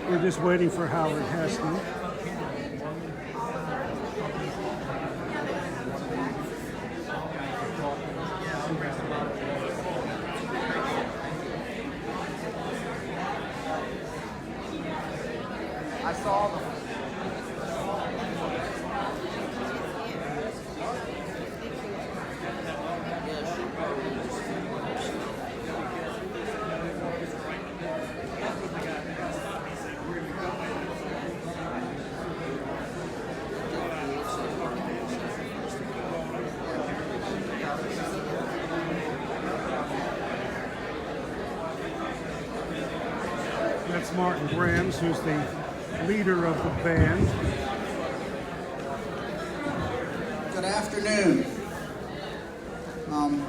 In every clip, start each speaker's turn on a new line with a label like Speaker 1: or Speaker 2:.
Speaker 1: We're just waiting for Howard Hesseman.
Speaker 2: I saw them.
Speaker 1: That's Martin Grams, who's the leader of the band.
Speaker 3: Good afternoon.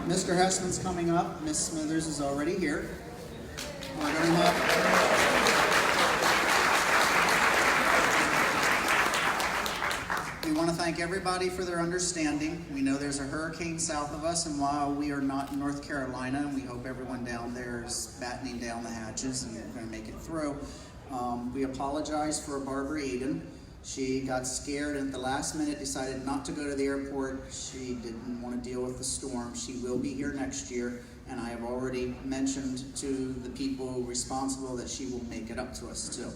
Speaker 3: Mr. Hesseman's coming up. Miss Smithers is already here. We're going to We want to thank everybody for their understanding. We know there's a hurricane south of us, and while we are not in North Carolina, we hope everyone down there is battening down the hatches and we're going to make it through. We apologize for Barbara Eden. She got scared and at the last minute decided not to go to the airport. She didn't want to deal with the storm. She will be here next year, and I have already mentioned to the people responsible that she will make it up to us too.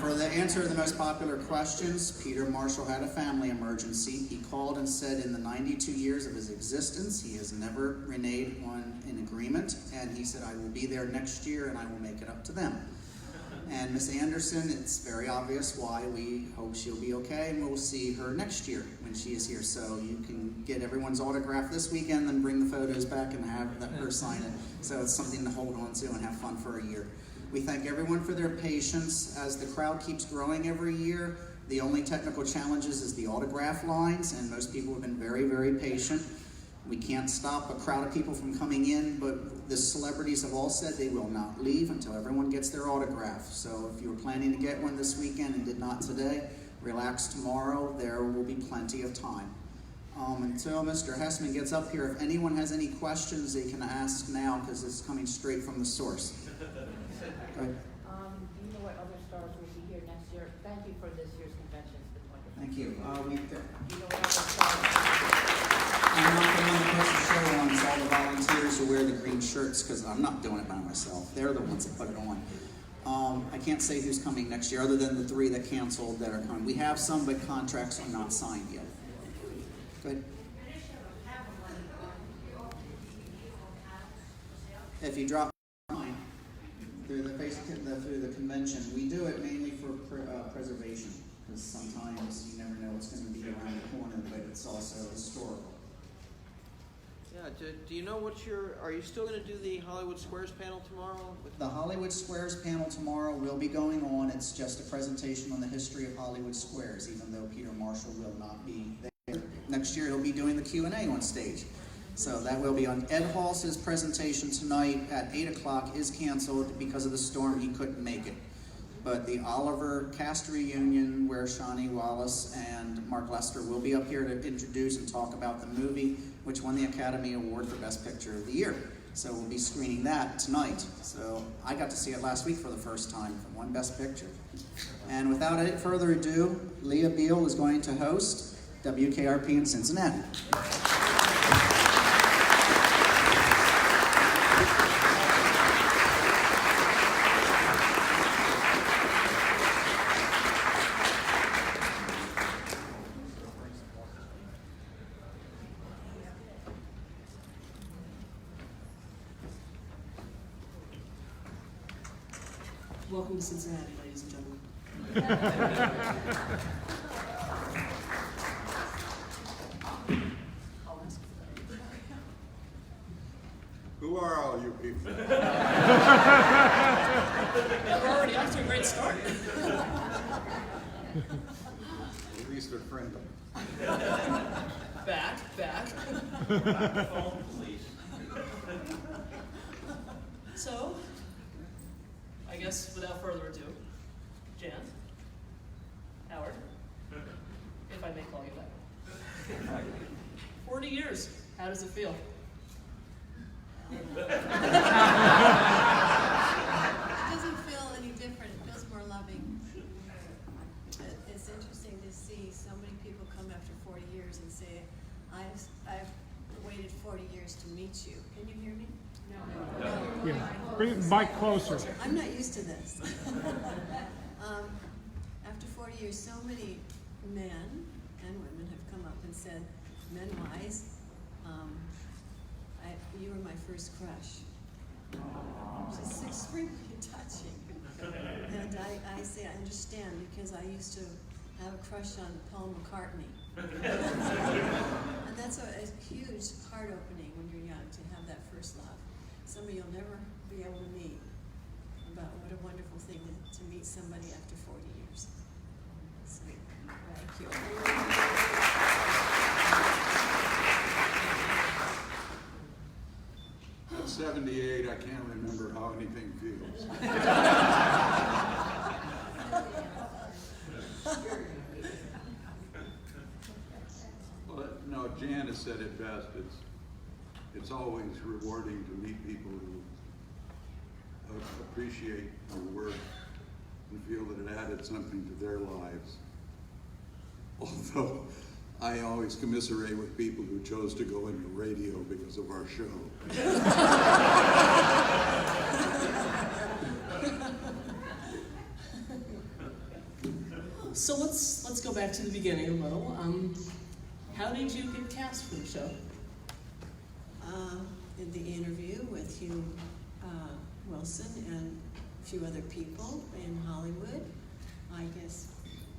Speaker 3: For the answer to the most popular questions, Peter Marshall had a family emergency. He called and said in the 92 years of his existence, he has never reneged on an agreement, and he said, I will be there next year and I will make it up to them. And Miss Anderson, it's very obvious why. We hope she'll be okay, and we'll see her next year when she is here. So you can get everyone's autograph this weekend, then bring the photos back and have her sign it. So it's something to hold on to and have fun for a year. We thank everyone for their patience. As the crowd keeps growing every year, the only technical challenges is the autograph lines, and most people have been very, very patient. We can't stop a crowd of people from coming in, but the celebrities have all said they will not leave until everyone gets their autograph. So if you were planning to get one this weekend and did not today, relax tomorrow. There will be plenty of time. Until Mr. Hesseman gets up here, if anyone has any questions, they can ask now because it's coming straight from the source. Go ahead.
Speaker 4: Do you know what other stars will be here next year? Thank you for this year's convention. It's been wonderful.
Speaker 3: Thank you.
Speaker 4: Do you know what other stars?
Speaker 3: I'm not the one that puts the show on. It's all the volunteers who wear the green shirts because I'm not doing it by myself. They're the ones that put it on. I can't say who's coming next year other than the 3 that canceled that are coming. We have some, but contracts are not signed yet. Go ahead. If you drop mine through the convention, we do it mainly for preservation because sometimes you never know what's going to be around the corner, but it's also historical.
Speaker 2: Yeah, do you know are you still going to do the Hollywood Squares panel tomorrow?
Speaker 3: The Hollywood Squares panel tomorrow will be going on. It's just a presentation on the history of Hollywood Squares, even though Peter Marshall will not be there. Next year he'll be doing the Q&A on stage. So that will be on. Ed Hals's presentation tonight at 8 o'clock is canceled because of the storm. He couldn't make it. But the Oliver cast reunion where Shawnee Wallace and Mark Lester will be up here to introduce and talk about the movie, which won the Academy Award for Best Picture of the Year. So we'll be screening that tonight. So I got to see it last week for the first time. It won Best Picture. And without any further ado, Leah Biel is going to host WKRP in Cincinnati.
Speaker 5: Welcome to Cincinnati, ladies and gentlemen.
Speaker 6: Who are all you people?
Speaker 5: We're already off to a great start.
Speaker 6: At least we're friendly.
Speaker 5: Back. Phone, please. So, I guess without further ado, Jan, Howard, if I may call you that. 40 years, how does it feel?
Speaker 7: It doesn't feel any see so many people come after 40 years and say, I've waited 40 years to meet you. Can you hear me? No.
Speaker 1: Yeah, bring the mic closer.
Speaker 7: I'm not used to this. After 40 years, so many men and women have come up and said, men-wise, you were my first crush. Which is extremely touching. And I say I understand because I used to have a crush on Paul McCartney. And that's a huge heart opening when you're young to have that first love. Somebody you'll never be able to meet. About what a wonderful thing to meet somebody after 40 years. So, thank you.
Speaker 6: At 78, I can't remember how anything feels. Well, no, Jan has said it best. It's always rewarding to meet people who appreciate your work and feel that it added something to their lives. Although I always commiserate with people who chose to go into radio because of our show.
Speaker 5: So let's go back to the beginning a little. How did you get cast for the show?
Speaker 7: In the interview with Hugh Wilson and a few other people in Hollywood. I guess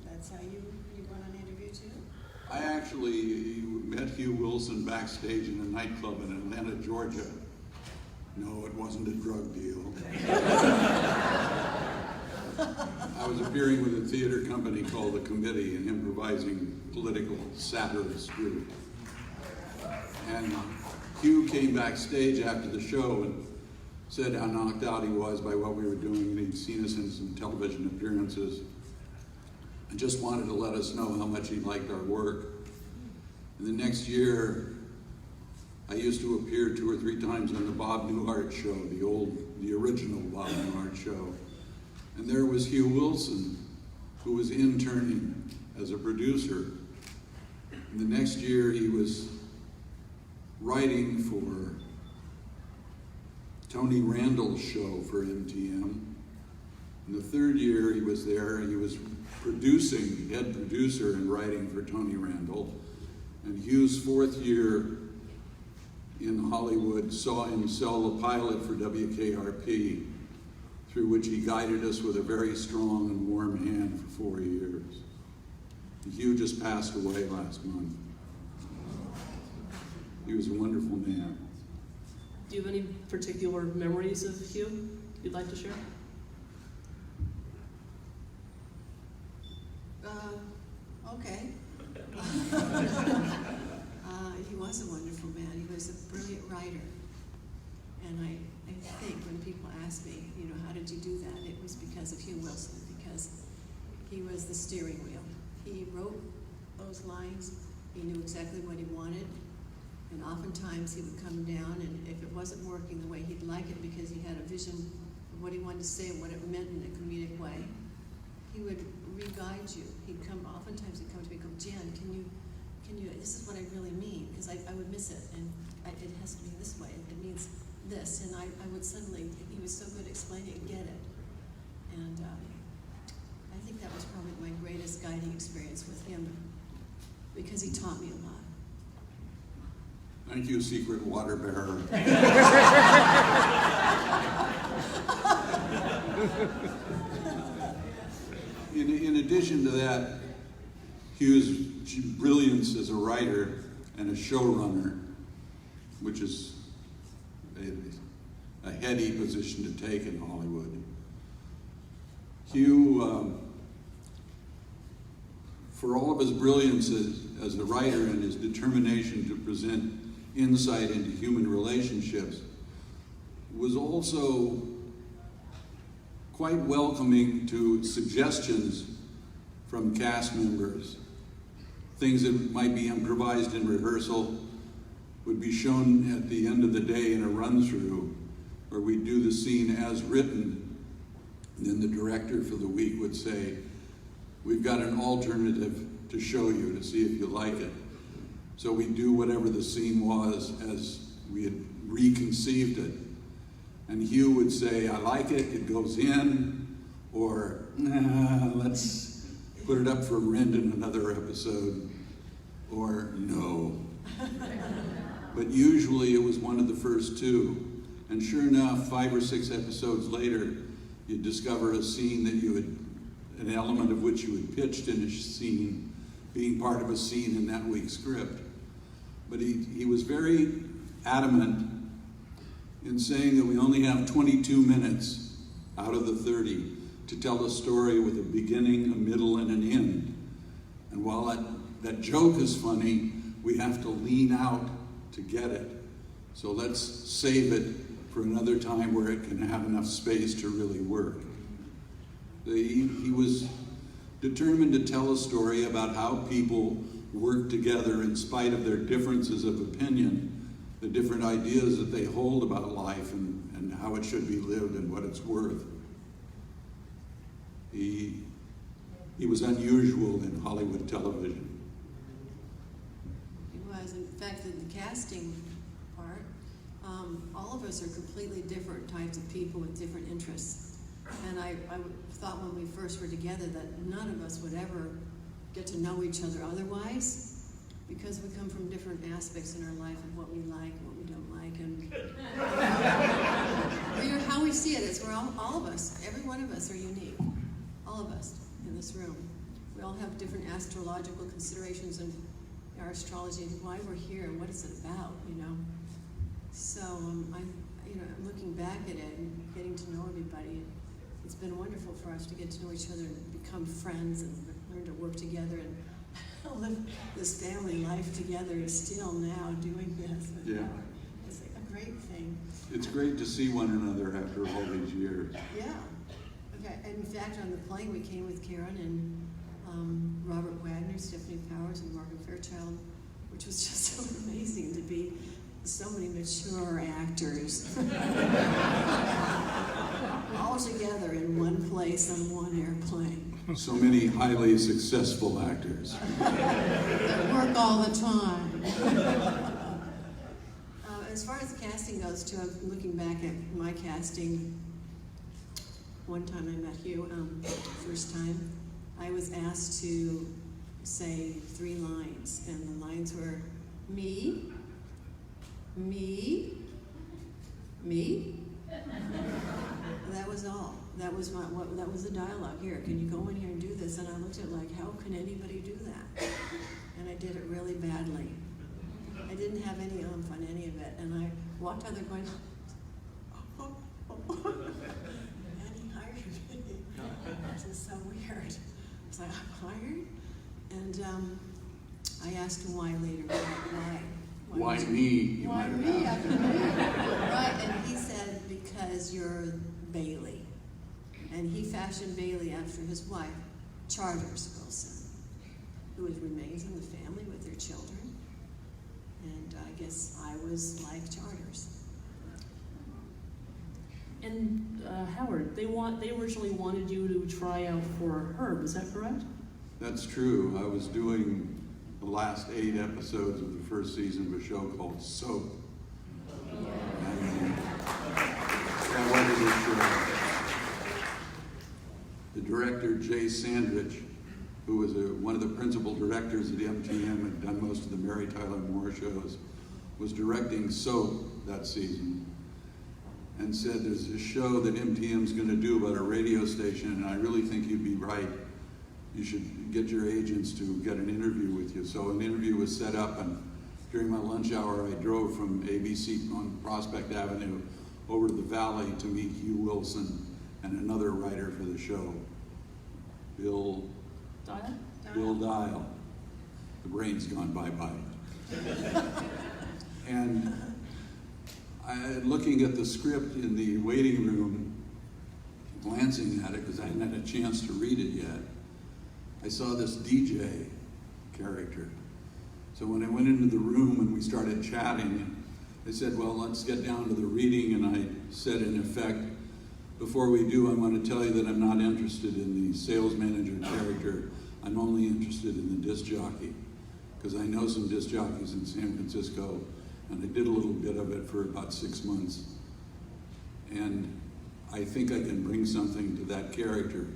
Speaker 7: that's how you went on interview too?
Speaker 6: I actually met Hugh Wilson backstage in a nightclub in Atlanta, Georgia. No, it wasn't a drug deal. I was appearing with a theater company called The Committee, an improvising political satirist group. And Hugh came backstage after the show and said how knocked out he was by what we were doing, and he'd seen us in some television appearances, and just wanted to let us know how much he liked our work. And the next year, I used to appear 2 or 3 times on the Bob Newhart show, the original Bob Newhart show. And there was Hugh Wilson, who was interning as a producer. And the next year, he was writing for Tony Randall's show for MTM. And the 3rd year he was there, he was producing, head producer and writing for Tony Randall. And Hugh's 4th year in Hollywood saw him sell a pilot for WKRP, through which he guided us with a very strong and warm hand for 4 years. And Hugh just passed away last month. He was a wonderful man.
Speaker 5: Do you have any particular memories of Hugh you'd like to share?
Speaker 7: Okay. He was a wonderful man. He was a brilliant writer. And I think when people ask me, how did you do that? It was because of Hugh Wilson, because he was the steering wheel. He wrote those lines. He knew exactly what he wanted. And oftentimes he would come down, and if it wasn't working the way he'd like it because he had a vision of what he wanted to say and what it meant in a comedic way, he would re-guide you. Oftentimes he'd come to me and go, Jan, can you, this is what I really mean, because I would miss it, and it has to be this way, it means this, and I would suddenly, he was so good at explaining and get it. And I think that was probably my greatest guiding experience with him, because he taught me a lot.
Speaker 6: Thank you, secret water bearer. In addition to that, Hugh's brilliance as a writer and a showrunner, which is a heady position to take in Hollywood. Hugh, for all of his brilliance as a writer and his determination to present insight into human relationships, was also quite welcoming to suggestions from cast members. Things that might be improvised in rehearsal would be shown at the end of the day in a run-through, where we'd do the scene as written, and then the director for the week would say, we've got an alternative to show you to see if you like it. So we do whatever the scene was as we had reconceived it. And Hugh would say, I like it, it goes in, or let's put it up for rent in another episode, or no. But usually it was one of the first two. And sure enough, 5 or 6 episodes later, you'd discover a scene that you had, an element of which you had pitched in a scene, being part of a scene in that week's script. But he was very adamant in saying that we only have 22 minutes out of the 30 to tell a story with a beginning, a middle, and an end. And while that joke is funny, we have to lean out to get it. So let's save it for another time where it can have enough space to really work. He was determined to tell a story about how people work together in spite of their differences of opinion, the different ideas that they hold about life and how it should be lived and what it's worth. He was unusual in Hollywood television.
Speaker 7: He was. In fact, in the casting part, all of us are completely different types of people with different interests. And I thought when we first were together that none of us would ever get to know each other otherwise, because we come from different aspects in our life of what we like and what we don't like, and how we see it is we're all of us, every one of us are unique, all of us in this room. We all have different astrological considerations and our astrology and why we're here and what it's about, you know. So I'm looking back at it and getting to know everybody. It's been wonderful for us to get to know each other and become friends and learn to work together and live this family life together and still now doing this.
Speaker 6: Yeah.
Speaker 7: It's like a great thing.
Speaker 6: It's great to see one another after all these years.
Speaker 7: Yeah. Okay. And in fact, on the plane, we came with Karen and Robert Wagner, Stephanie Powers, and Morgan Fairchild, which was just so amazing to be so many mature actors all together in one place on one airplane.
Speaker 6: So many highly successful actors.
Speaker 7: That work all the time. As far as casting goes, too, I'm looking back at my casting. One time I met Hugh, first time, I was asked to say 3 lines, and the lines were me, me, me. That was all. That was that was the dialogue. Here, can you go in here and do this? And I looked at it like, how can anybody do that? And I did it really badly. I didn't have any oomph on any of it, and I walked out there going, and he hired me. This is so weird. I was like, I'm hired? And I asked him why later.
Speaker 6: Why me?
Speaker 7: Why me? After me? Right, and he said, because you're Bailey. And he fashioned Bailey after his wife, Charters Wilson, who remains in the family with their children. And I guess I was like Charters.
Speaker 5: And Howard, they originally wanted you to try out for Herb, is that correct?
Speaker 6: That's true. I was doing the last 8 episodes of the first season of a show called Soap. And I wanted to the director, Jay Sandrich, who was one of the principal directors at MTM, had done most of the Mary Tyler Moore shows, was directing Soap that season, and said, there's this show that MTM's going to do about a radio station, and I really think you'd be right. You should get your agents to get an interview with you. So an interview was set up, and during my lunch hour, I drove from ABC on Prospect Avenue over to the Valley to meet Hugh Wilson and another writer for the show, Bill Dial. The brain's gone bye-bye. And looking at the script in the waiting room, glancing at it, because I hadn't had a chance to read it yet, I saw this DJ character. So when I went into the room and we started chatting, they said, well, let's get down to the reading, and I said, in effect, before we do, I want to tell you that I'm not interested in the sales manager character. I'm only interested in the disc jockey, because I know some disc jockeys in San Francisco, and I did a little bit of it for about 6 months. And I think I can bring something to that character.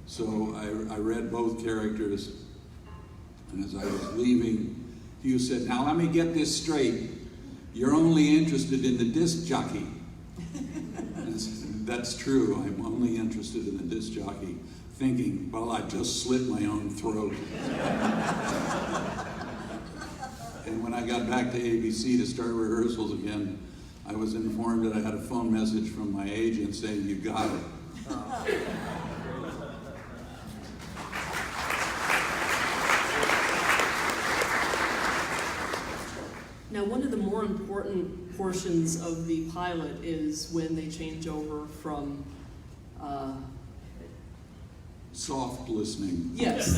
Speaker 6: So I read both characters, and as I was leaving, Hugh said, "Now let me get this straight. You're only interested in the disc jockey." And that's true. I'm only interested in the disc jockey, thinking, well, I just slit my own throat. And when I got back to ABC to start rehearsals again, I was informed that I had a phone message from my agent saying, "You got it."
Speaker 5: Now, one of the more important portions of the pilot is when they change over from,
Speaker 6: Soft listening.
Speaker 5: yes,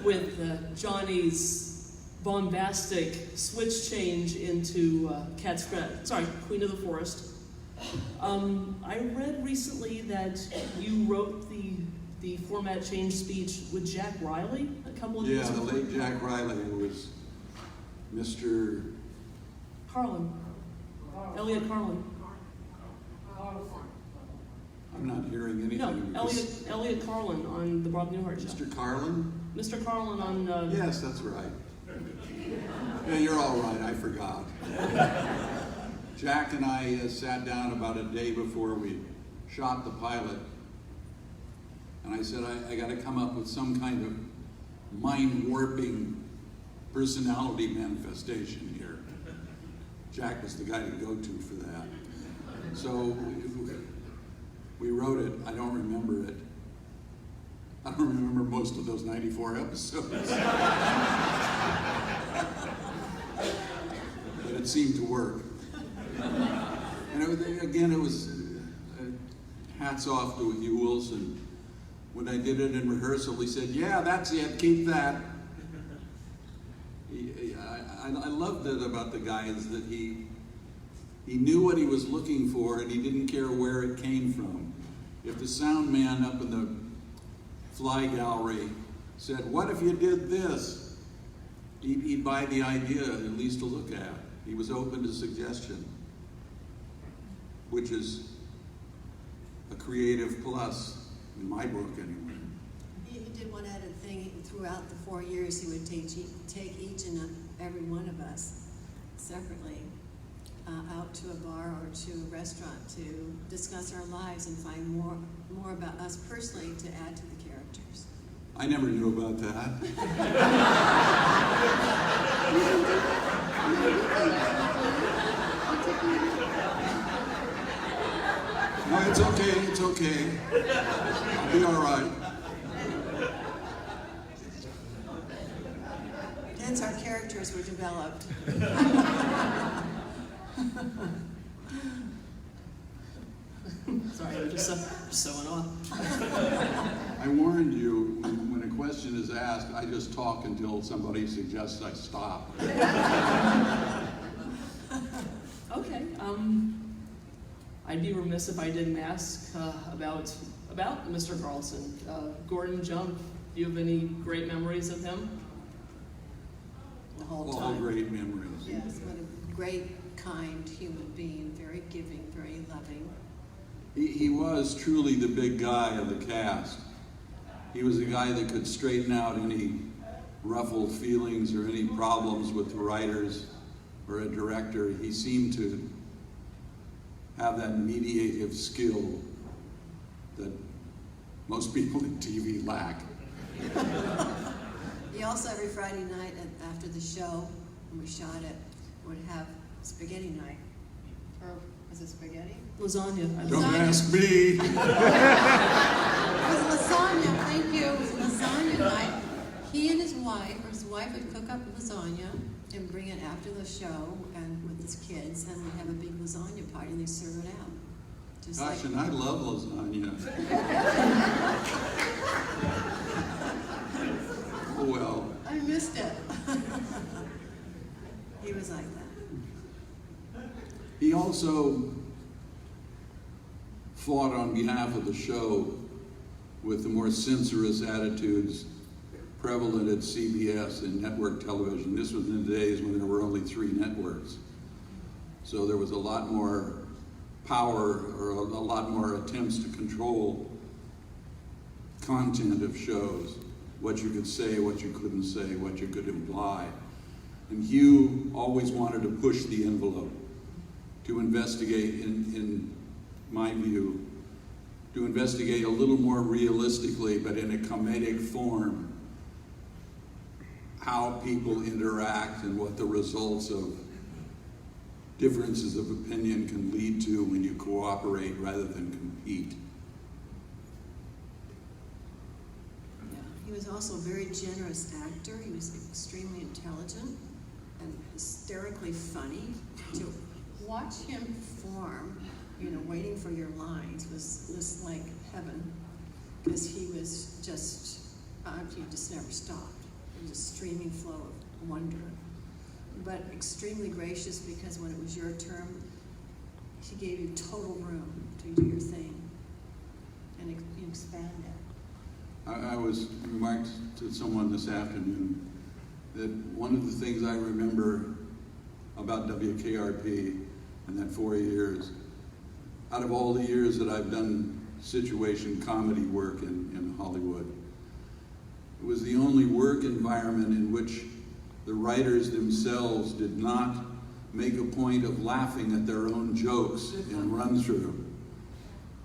Speaker 5: with Johnny's bombastic switch change into Queen of the Forest. I read recently that you wrote the format change speech with Jack Riley a couple of years
Speaker 6: Yeah,
Speaker 5: ago.
Speaker 6: the late Jack Riley was Mr.
Speaker 5: Carlin. Elliot Carlin.
Speaker 6: I'm not hearing anything.
Speaker 5: No, Elliot Carlin on the Bob Newhart show.
Speaker 6: Mr. Carlin?
Speaker 5: Mr. Carlin on...
Speaker 6: Yes, that's right. Yeah, you're all right, I forgot. Jack and I sat down about a day before we shot the pilot, and I said, I got to come up with some kind of mind-warping personality manifestation here. Jack was the guy to go to for that. So we wrote it. I don't remember it. I don't remember most of those 94 episodes. But it seemed to work. And it was hats off to Hugh Wilson. When I did it in rehearsal, he said, "Yeah, that's it, keep that." I loved it about the guy is that he knew what he was looking for, and he didn't care where it came from. If the sound man up in the fly gallery said, "What if you did this?" He'd buy the idea, at least to look at. He was open to suggestion, which is a creative plus, in my book anyway.
Speaker 7: He did one added thing throughout the 4 years. He would take each and every one of us separately out to a bar or to a restaurant to discuss our lives and find more about us personally to add to the characters.
Speaker 6: I never knew about that. No, it's okay. I'll be all right.
Speaker 7: Hence our characters were developed.
Speaker 5: Sorry, I'm just so in awe.
Speaker 6: I warned you, when a question is asked, I just talk until somebody suggests I stop.
Speaker 5: Okay, I'd be remiss if I didn't ask about Mr. Carlson. Gordon Jump, do you have any great memories of him?
Speaker 7: The whole
Speaker 6: All
Speaker 7: time.
Speaker 6: great memories.
Speaker 7: Yes, what a great, kind human being, very giving, very loving.
Speaker 6: He was truly the big guy of the cast. He was the guy that could straighten out any ruffled feelings or any problems with the writers or a director. He seemed to have that mediative skill that most people in TV lack.
Speaker 7: He also, every Friday night after the show, when we shot it, would have spaghetti night. Or was it spaghetti?
Speaker 5: Lasagna.
Speaker 6: Don't ask me.
Speaker 7: It was lasagna, thank you. It was lasagna night. He and his wife would cook up lasagna and bring it after the show and with his kids, and we'd have a big lasagna party and they serve it out. Just
Speaker 6: Gosh,
Speaker 7: like,
Speaker 6: and I love lasagna. Oh well.
Speaker 7: I missed it. He was like that.
Speaker 6: He also fought on behalf of the show with the more censorious attitudes prevalent at CBS and network television. This was in the days when there were only 3 networks. So there was a lot more power, or a lot more attempts to control content of shows, what you could say, what you couldn't say, what you could imply. And Hugh always wanted to push the envelope, to investigate, in my view, to investigate a little more realistically, but in a comedic form, how people interact and what the results of differences of opinion can lead to when you cooperate rather than compete.
Speaker 7: Yeah, he was also a very generous actor. He was extremely intelligent and hysterically funny. To watch him perform, waiting for your lines was like heaven, because he was just, he just never stopped. It was a streaming flow of wonder. But extremely gracious, because when it was your turn, he gave you total room to do your thing and expand it.
Speaker 6: I was remarked to someone this afternoon that one of the things I remember about WKRP in that 4 years, out of all the years that I've done situation comedy work in Hollywood, it was the only work environment in which the writers themselves did not make a point of laughing at their own jokes in run-through.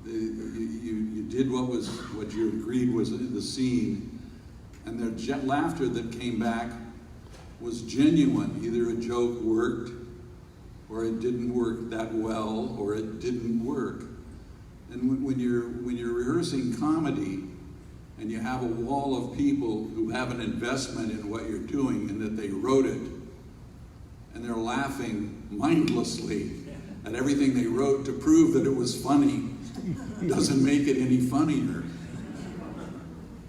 Speaker 6: You did what you agreed was the scene, and their laughter that came back was genuine. Either a joke worked, or it didn't work that well, or it didn't work. And when you're rehearsing comedy, and you have a wall of people who have an investment in what you're doing and that they wrote it, and they're laughing mindlessly at everything they wrote to prove that it was funny, doesn't make it any funnier.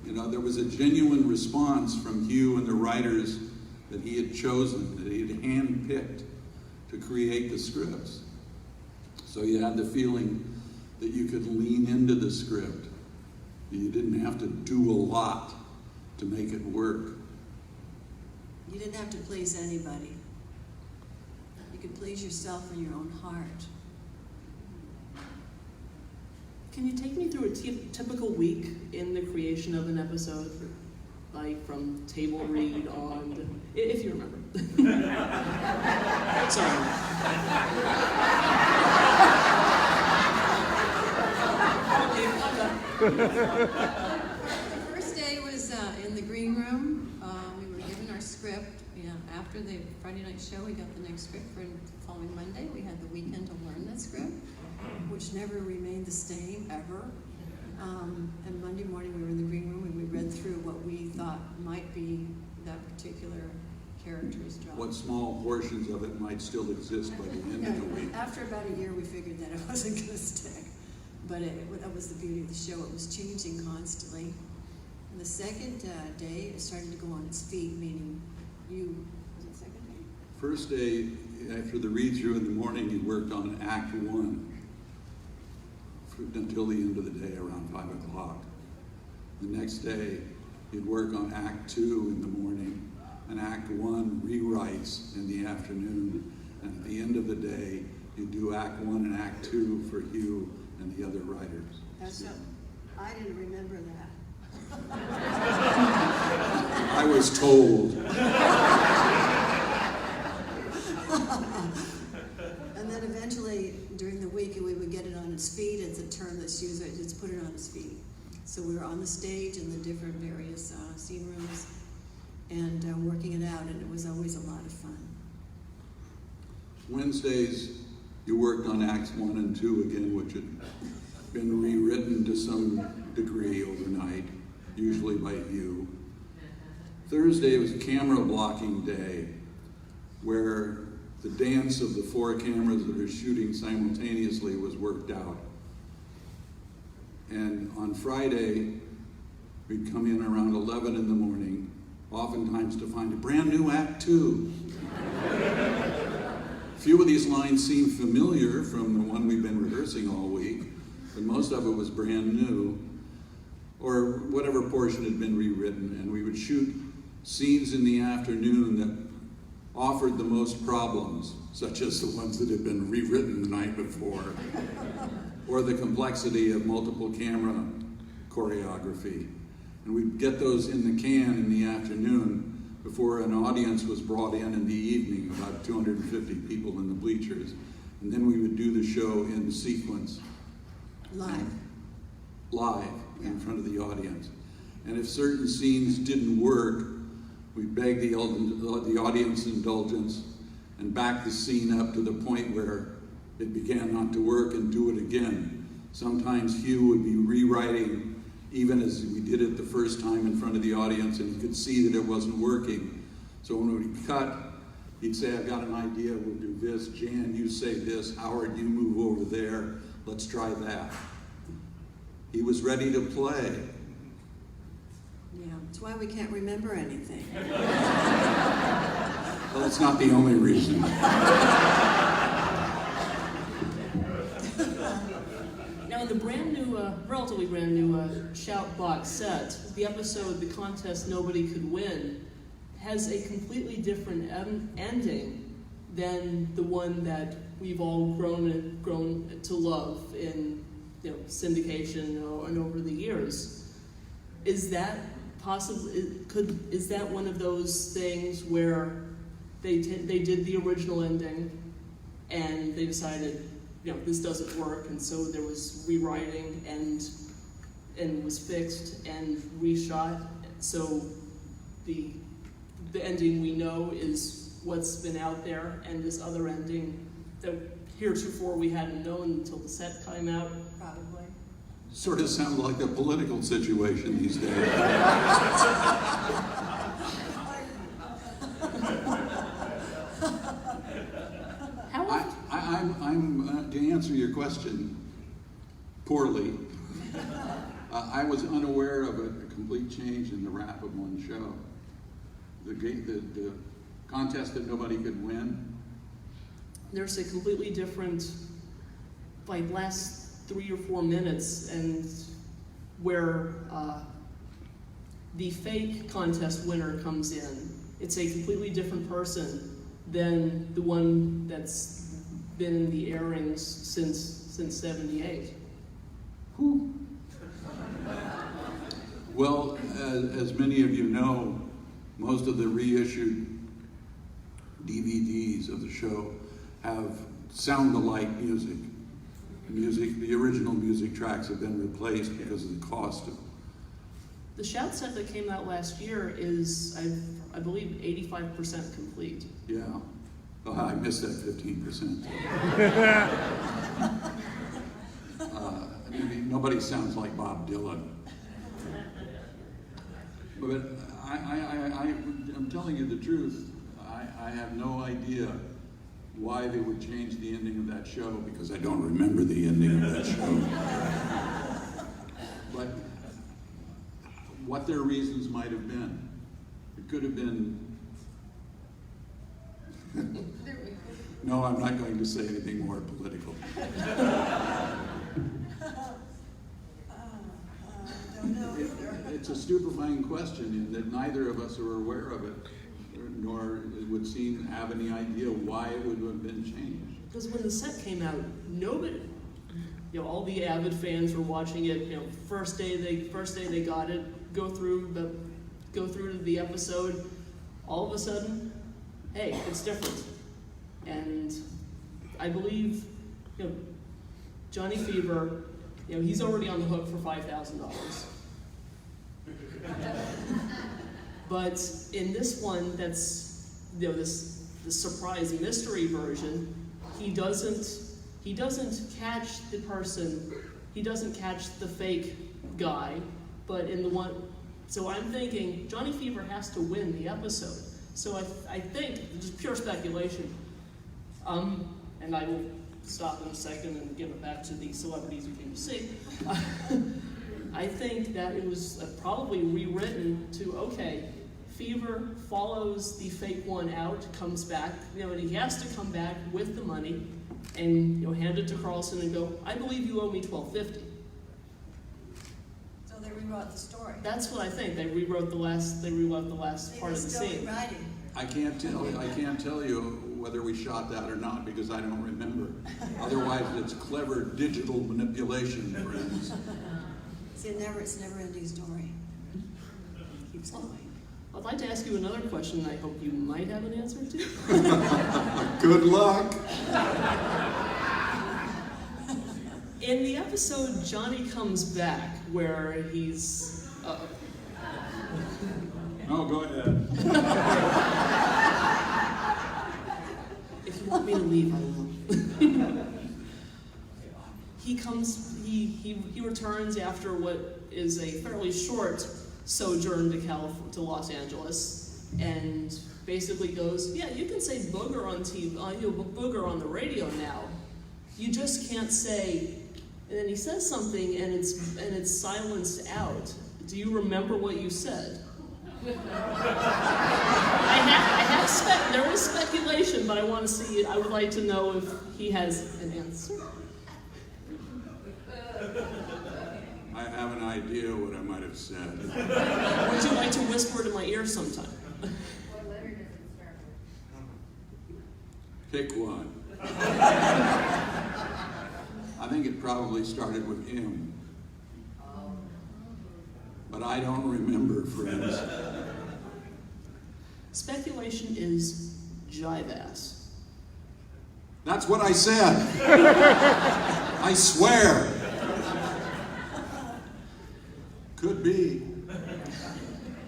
Speaker 6: There was a genuine response from Hugh and the writers that he had chosen, that he had handpicked to create the scripts. So you had the feeling that you could lean into the script. You didn't have to do a lot to make it work.
Speaker 7: You didn't have to please anybody. You could please yourself in your own heart.
Speaker 5: Can you take me through a typical week in the creation of an episode? Like from table read on, if you remember. Sorry.
Speaker 7: The first day was in the green room. We were given our script. After the Friday night show, we got the next script for the following Monday. We had the weekend to learn that script, which never remained the same ever. And Monday morning, we were in the green room and we read through what we thought might be that particular character's job.
Speaker 6: What small portions of it might still exist by the end of the week.
Speaker 7: After about a year, we figured that it wasn't going to stick. But that was the beauty of the show. It was changing constantly. And the second day, it started to go on its feet, meaning was it second day?
Speaker 6: First day, after the read-through in the morning, you worked on Act 1 until the end of the day, around 5 o'clock. The next day, you'd work on Act 2 in the morning, and Act 1 rewrites in the afternoon. And at the end of the day, you do Act 1 and Act 2 for Hugh and the other writers.
Speaker 7: I didn't remember that.
Speaker 6: I was told.
Speaker 7: And then eventually, during the week, we would get it on its feet. It's a term that's used, it's put it on its feet. So we were on the stage in the different various scene rooms and working it out, and it was always a lot of fun.
Speaker 6: Wednesdays, you worked on Acts 1 and 2 again, which had been rewritten to some degree overnight, usually by you. Thursday was camera blocking day, where the dance of the 4 cameras that are shooting simultaneously was worked out. And on Friday, we'd come in around 11 in the morning, oftentimes to find a brand new Act 2. A few of these lines seem familiar from the one we've been rehearsing all week, but most of it was brand new. or whatever portion had been rewritten, and we would shoot scenes in the afternoon that offered the most problems, such as the ones that had been rewritten the night before, or the complexity of multiple camera choreography. And we'd get those in the can in the afternoon before an audience was brought in the evening, about 250 people in the bleachers. And then we would do the show in sequence. Live in front of the audience. And if certain scenes didn't work, we begged the audience indulgence and back the scene up to the point where it began not to work and do it again. Sometimes Hugh would be rewriting even as we did it the first time in front of the audience, and he could see that it wasn't working. So when we cut, he'd say, I've got an idea, we'll do this. Jan, you say this. Howard, you move over there. Let's try that. He was ready to play.
Speaker 7: Yeah, that's why we can't remember anything.
Speaker 6: Well, that's not the only reason.
Speaker 5: Now, in the brand new, relatively brand new Shout box set, the episode "The Contest Nobody Could Win" has a completely different ending than the one that we've all grown to love in, syndication and over the years. Is that possible? Is that one of those things where they did the original ending and they decided, this doesn't work, and so there was rewriting and was fixed and reshot. So the ending we know is what's been out there, and this other ending that heretofore we hadn't known until the set came out.
Speaker 7: Probably.
Speaker 6: Sort of sounds like the political situation these days. I'm to answer your question poorly. I was unaware of a complete change in the wrap of one show. The contest that nobody could win.
Speaker 5: There's a completely different, last 3 or 4 minutes, and where the fake contest winner comes in. It's a completely different person than the one that's been in the airings since 78.
Speaker 6: Whew. Well, as many of you know, most of the reissued DVDs of the show have sound-alike music. The original music tracks have been replaced because of the cost of.
Speaker 5: The Shout set that came out last year is, I believe, 85% complete.
Speaker 6: Yeah. Oh, I missed that 15%. Nobody sounds like Bob Dylan. But I'm telling you the truth. I have no idea why they would change the ending of that show, because I don't remember the ending of that show. But what their reasons might have been. It could have been. No, I'm not going to say anything more political. It's a stupefying question in that neither of us are aware of it, nor would seem to have any idea why it would have been changed.
Speaker 5: Because when the set came out, nobody, all the avid fans were watching it. First day they got it, go through the episode. All of a sudden, hey, it's different. And I believe, Johnny Fever, he's already on the hook for $5,000. But in this one, that's this surprise mystery version, he doesn't catch the person, he doesn't catch the fake guy, but in the one, so I'm thinking Johnny Fever has to win the episode. So I think, just pure speculation, and I will stop in a second and give it back to the celebrities who came to see. I think that it was probably rewritten to, okay, Fever follows the fake one out, comes back, and he has to come back with the money and hand it to Carlson and go, I believe you owe me $12.50.
Speaker 7: So they rewrote the story.
Speaker 5: That's what I think. They rewrote the last part of the
Speaker 7: Still
Speaker 5: scene.
Speaker 7: rewriting.
Speaker 6: I can't tell you whether we shot that or not because I don't remember. Otherwise, it's clever digital manipulation, friends.
Speaker 7: See, it's never ending story. It keeps going.
Speaker 5: I'd like to ask you another question I hope you might have an answer to.
Speaker 6: Good luck.
Speaker 5: In the episode Johnny Comes Back, where he's...
Speaker 6: Oh, go ahead.
Speaker 5: If you want me to leave, I will. He returns after what is a fairly short sojourn to Los Angeles, and basically goes, yeah, you can say booger on TV, booger on the radio now. You just can't say, and then he says something and it's silenced out. Do you remember what you said? There is speculation, but I want to see it. I would like to know if he has an answer.
Speaker 6: I have an idea what I might have said.
Speaker 5: Would you like to whisper it in my ear sometime?
Speaker 4: What letter does it start with?
Speaker 6: Pick one. I think it probably started with M. But I don't remember, friends.
Speaker 5: Speculation is jive ass.
Speaker 6: That's what I said. I swear. Could be.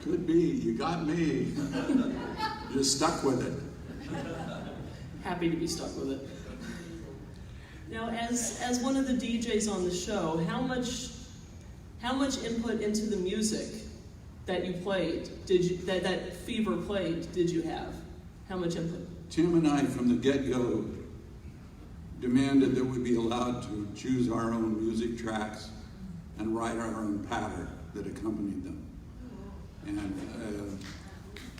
Speaker 6: Could be. You got me. You're stuck with it.
Speaker 5: Happy to be stuck with it. Now, as one of the DJs on the show, how much input into the music that you played that Fever played did you have? How much input?
Speaker 6: Tim and I, from the get-go, demanded that we be allowed to choose our own music tracks and write our own pattern that accompanied them. And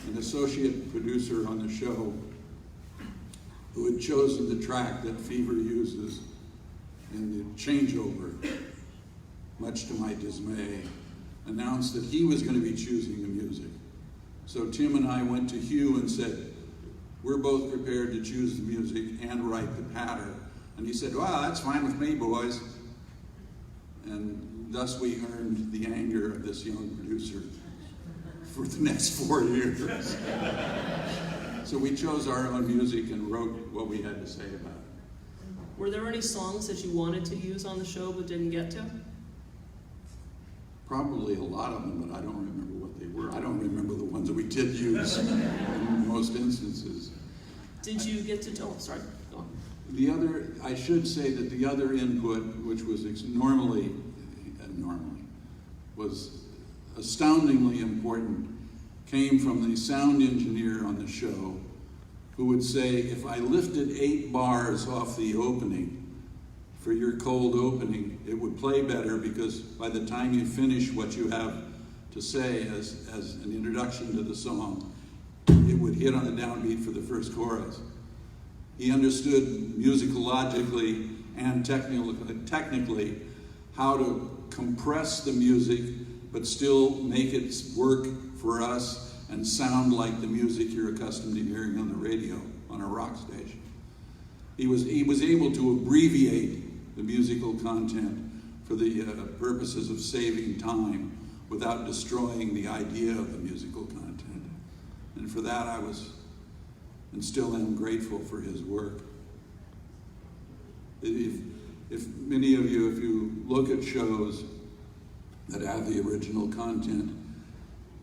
Speaker 6: an associate producer on the show who had chosen the track that Fever uses in the changeover, much to my dismay, announced that he was going to be choosing the music. So Tim and I went to Hugh and said, we're both prepared to choose the music and write the pattern. And he said, well, that's fine with me, boys. And thus we earned the anger of this young producer for the next 4 years. So we chose our own music and wrote what we had to say about it.
Speaker 5: Were there any songs that you wanted to use on the show but didn't get to?
Speaker 6: Probably a lot of them, but I don't remember what they were. I don't remember the ones that we did use in most instances.
Speaker 5: Did you get to, oh, sorry, go on.
Speaker 6: I should say that the other input, which was normally was astoundingly important, came from the sound engineer on the show, who would say, if I lifted 8 bars off the opening, for your cold opening, it would play better because by the time you finish what you have to say as an introduction to the song, it would hit on the downbeat for the first chorus. He understood musicologically and technically how to compress the music but still make it work for us and sound like the music you're accustomed to hearing on the radio on a rock station. He was able to abbreviate the musical content for the purposes of saving time without destroying the idea of the musical content. And for that I was, and still am, grateful for his work. If many of you, if you look at shows that have the original content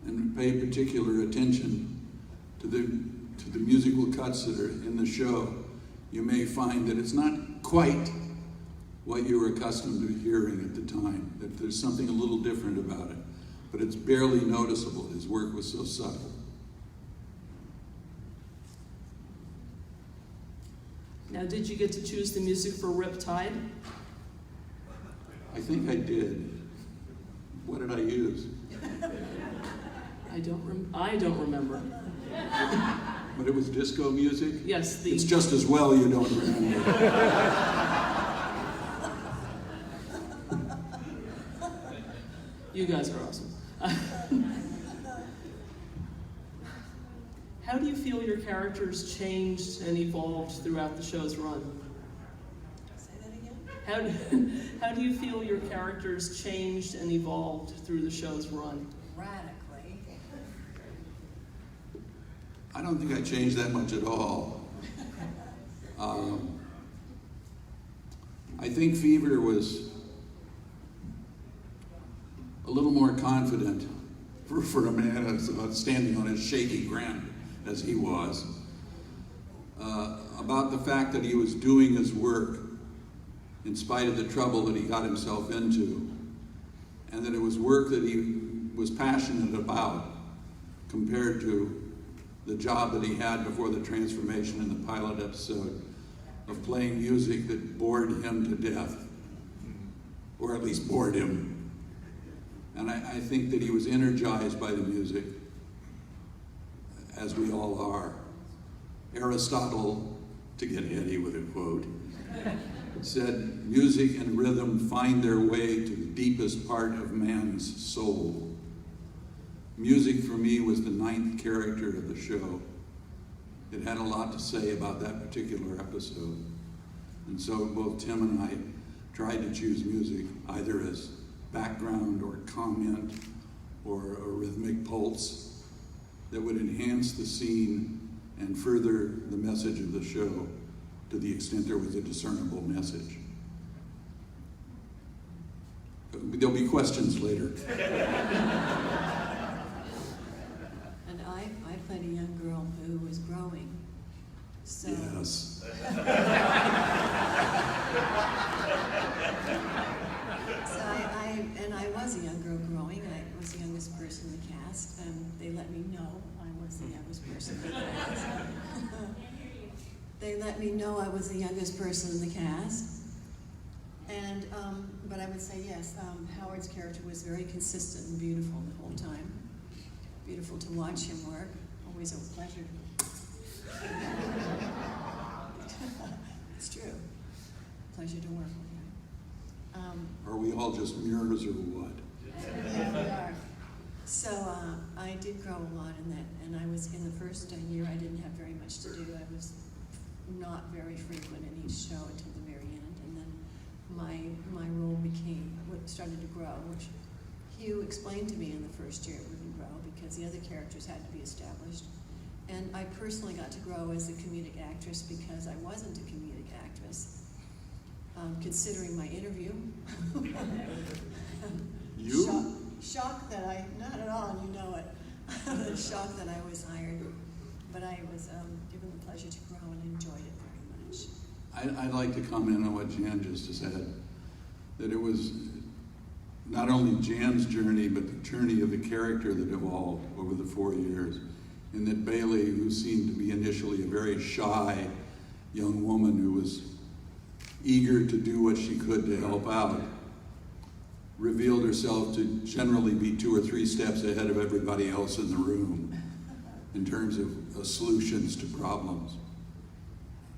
Speaker 6: and pay particular attention to the musical cuts that are in the show, you may find that it's not quite what you were accustomed to hearing at the time, that there's something a little different about it, but it's barely noticeable. His work was so subtle.
Speaker 5: Now, did you get to choose the music for Riptide?
Speaker 6: I think I did. What did I use?
Speaker 5: I don't remember.
Speaker 6: But it was disco music?
Speaker 5: Yes,
Speaker 6: It's just as well you don't remember.
Speaker 5: You guys are awesome. How do you feel your characters changed and evolved throughout the show's run?
Speaker 7: Say that again?
Speaker 5: How do you feel your characters changed and evolved through the show's run?
Speaker 7: Radically.
Speaker 6: I don't think I changed that much at all. I think Fever was a little more confident for a man standing on his shaky ground as he was, about the fact that he was doing his work in spite of the trouble that he got himself into, and that it was work that he was passionate about compared to the job that he had before the transformation in the pilot episode of playing music that bored him to death, or at least bored him. And I think that he was energized by the music, as we all are. Aristotle, to get heady with a quote, said, "Music and rhythm find their way to the deepest part of man's soul." Music for me was the ninth character of the show. It had a lot to say about that particular episode. And so both Tim and I tried to choose music either as background or comment or a rhythmic pulse that would enhance the scene and further the message of the show to the extent there was a discernible message. There'll be questions later.
Speaker 7: And I played a young girl who was growing. So
Speaker 6: Yes.
Speaker 7: I was a young girl growing. I was the youngest person in the cast, and they let me know I was the youngest person in the cast. They let me know I was the youngest person in the cast. And, but I would say yes, Howard's character was very consistent and beautiful the whole time. Beautiful to watch him work. Always a pleasure. It's true. Pleasure to work with him.
Speaker 6: Are we all just mirrors or what?
Speaker 7: Yeah, we are. So I did grow a lot in that, and I was in the first year. I didn't have very much to do. I was not very frequent in each show until the very end, and then my role started to grow, which Hugh explained to me in the first year it wouldn't grow because the other characters had to be established. And I personally got to grow as a comedic actress because I wasn't a comedic actress. Considering my interview.
Speaker 6: You?
Speaker 7: Shocked that not at all, you know it. Shocked that I was hired, but I was given the pleasure to grow and enjoyed it very much.
Speaker 6: I'd like to comment on what Jan just said, that it was not only Jan's journey, but the journey of the character that evolved over the 4 years, and that Bailey, who seemed to be initially a very shy young woman who was eager to do what she could to help out, revealed herself to generally be 2 or 3 steps ahead of everybody else in the room in terms of solutions to problems.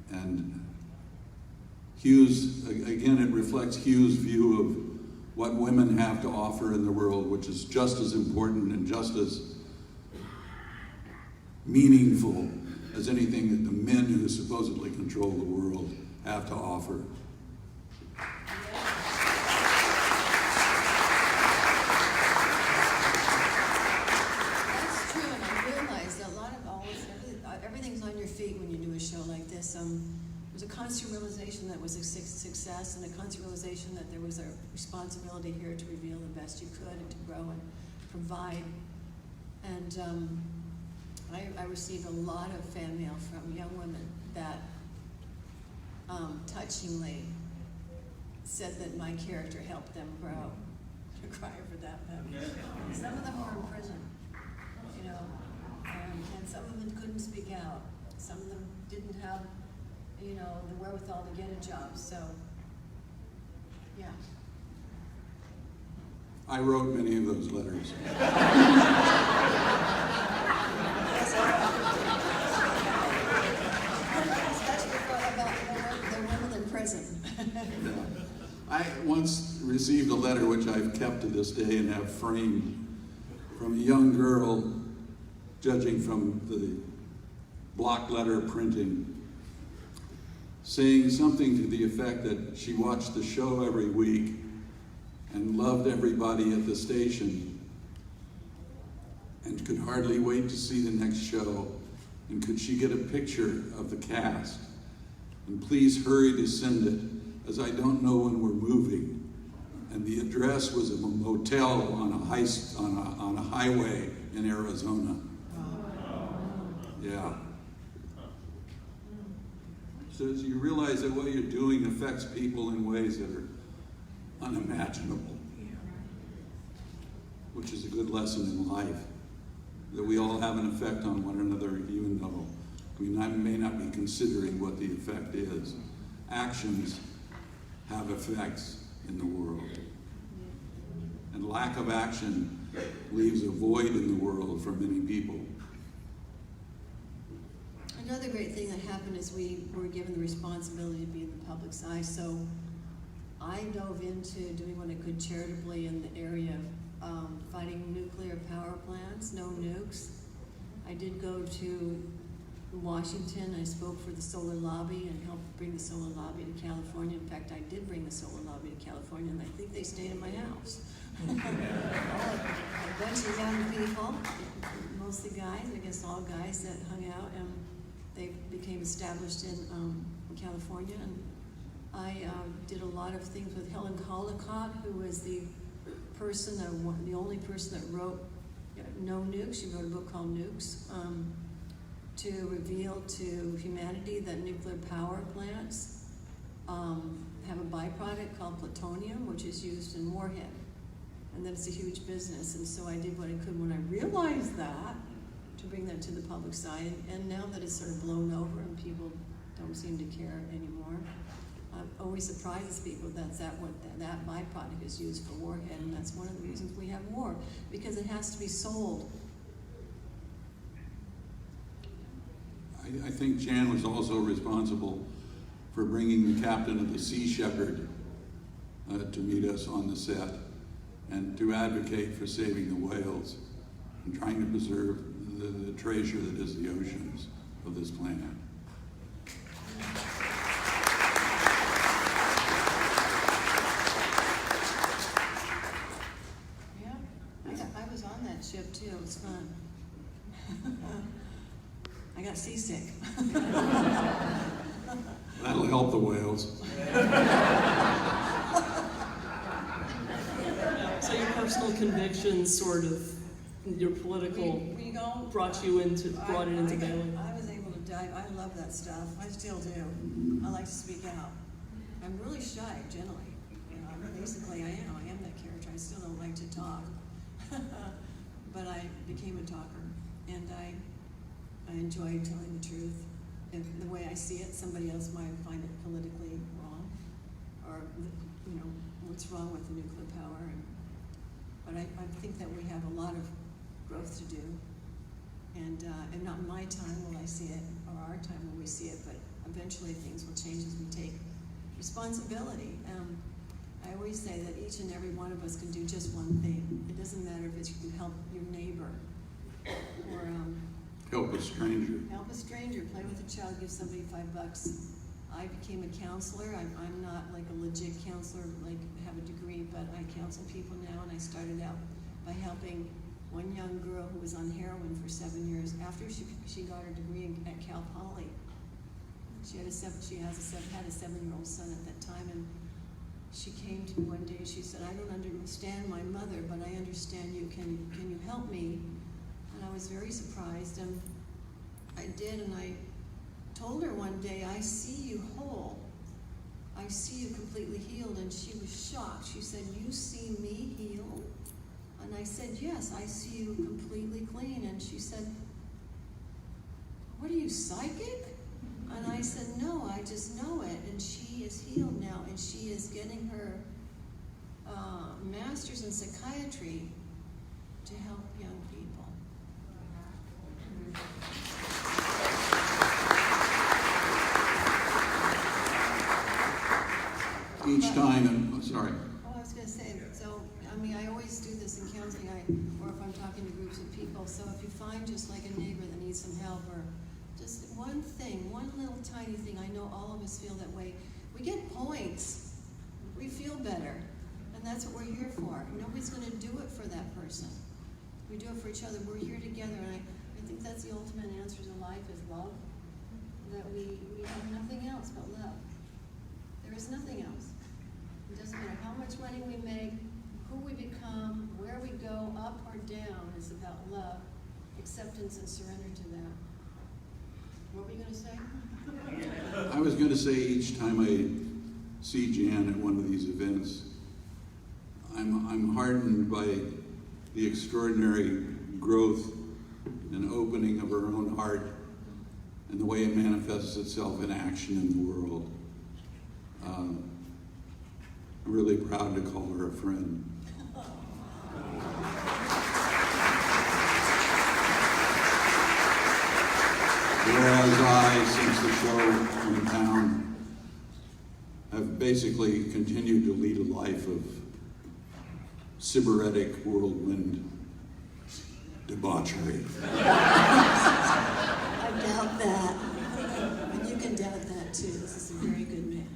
Speaker 6: And Hugh's, again, it reflects Hugh's view of what women have to offer in the world, which is just as important and just as meaningful as anything that the men who supposedly control the world have to offer.
Speaker 7: That's true, and I realized that a lot of everything's on your feet when you do a show like this. There's a constant realization that it was a success, and a constant realization that there was a responsibility here to reveal the best you could and to grow and provide. And I received a lot of fan mail from young women that touchingly said that my character helped them grow. To cry for that. Some of them were in prison, you know, and some of them couldn't speak out. Some of them didn't have, you know, the wherewithal to get a job. So, yeah.
Speaker 6: I wrote many of those letters.
Speaker 7: Especially about the women in prison.
Speaker 6: I once received a letter, which I've kept to this day and have framed, from a young girl, judging from the block letter printing, saying something to the effect that she watched the show every week and loved everybody at the station and could hardly wait to see the next show, and could she get a picture of the cast, and please hurry to send it, as I don't know when we're moving. And the address was a motel on a highway in Arizona. Yeah. So you realize that what you're doing affects people in ways that are unimaginable, which is a good lesson in life, that we all have an effect on one another, even though we may not be considering what the effect is. Actions have effects in the world. And lack of action leaves a void in the world for many people.
Speaker 7: Another great thing that happened is we were given the responsibility to be in the public's eye. So I dove into doing what I could charitably in the area of fighting nuclear power plants, no nukes. I did go to Washington. I spoke for the solar lobby and helped bring the solar lobby to California. In fact, I did bring the solar lobby to California, and I think they stayed in my house. A bunch of young people, mostly guys, I guess all guys that hung out, and they became established in California. And I did a lot of things with Helen Collicott, who was the only person that wrote No Nukes. She wrote a book called Nukes, to reveal to humanity that nuclear power plants have a byproduct called plutonium, which is used in warhead, and that it's a huge business. And so I did what I could when I realized that, to bring that to the public side. And now that it's sort of blown over and people don't seem to care anymore, it always surprises people that that byproduct is used for warhead, and that's one of the reasons we have war, because it has to be sold.
Speaker 6: I think Jan was also responsible for bringing the captain of the Sea Shepherd to meet us on the set and to advocate for saving the whales and trying to preserve the treasure that is the oceans of this planet.
Speaker 7: Yeah, I was on that ship too. It was fun. I got seasick.
Speaker 6: That'll help the whales.
Speaker 5: So your personal convictions, sort of, your political, brought it into bailing.
Speaker 7: I was able to dive. I love that stuff. I still do. I like to speak out. I'm really shy, generally. Basically, I am that character. I still don't like to talk. But I became a talker, and I enjoy telling the truth. If the way I see it, somebody else might find it politically wrong, or what's wrong with the nuclear power. But I think that we have a lot of growth to do, and not in my time will I see it, or our time will we see it, but eventually things will change as we take responsibility. I always say that each and every one of us can do just one thing. It doesn't matter if it's you help your neighbor, or
Speaker 6: Help a stranger.
Speaker 7: help a stranger, play with a child, give somebody $5. I became a counselor. I'm not like a legit counselor, like have a degree, but I counsel people now, and I started out by helping one young girl who was on heroin for 7 years after she got her degree at Cal Poly. She had a 7-year-old son at that time, and she came to me one day and she said, "I don't understand my mother, but I understand you. Can you help me?" And I was very surprised, and I did, and I told her one day, "I see you whole. I see you completely healed." And she was shocked. She said, "You see me healed?" And I said, "Yes, I see you completely clean." And she said, "What are you, psychic?" And I said, "No, I just know it." And she is healed now, and she is getting her master's in psychiatry to help young people.
Speaker 6: each time, and, oh, sorry.
Speaker 7: Oh, I was gonna say, so, I mean, I always do this in counseling, or if I'm talking to groups of people, so if you find just like a neighbor that needs some help, or just one thing, one little tiny thing, I know all of us feel that way, we get points, we feel better, and that's what we're here for. Nobody's gonna do it for that person. We do it for each other, we're here together, and I think that's the ultimate answer to life is love, that we have nothing else but love. There is nothing else. It doesn't matter how much money we make, who we become, where we go, up or down, it's about love, acceptance and surrender to that. What were you gonna say?
Speaker 6: I was going to say each time I see Jan at one of these events, I'm heartened by the extraordinary growth and opening of her own heart and the way it manifests itself in action in the world. I'm really proud to call her a friend. Whereas I, since the show went down, have basically continued to lead a life of sybaritic whirlwind debauchery.
Speaker 7: I doubt that. And you can doubt that too. This is a very good man.